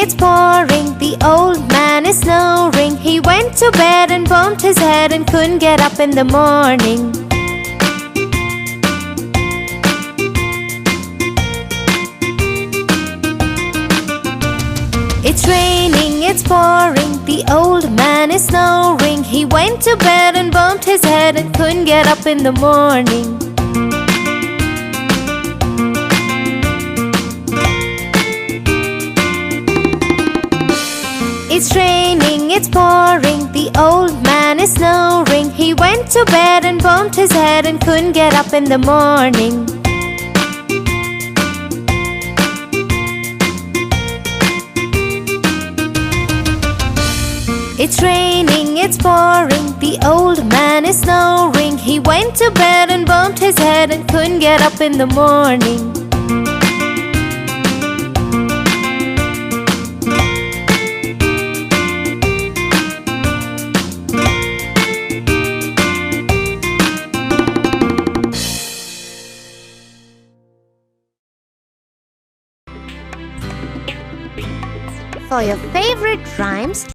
it's pouring, the old man is snoring. He went to bed and bumped his head and couldn't get up in the morning. It's raining, it's pouring, the old man is snoring. He went to bed and bumped his head and couldn't get up in the morning. It's raining, it's pouring, the old man is snoring. He went to bed and bumped his head and couldn't get up in the morning. It's raining, it's pouring, the old man is snoring. He went to bed and bumped his head and couldn't get up in the morning. For your favorite rhymes,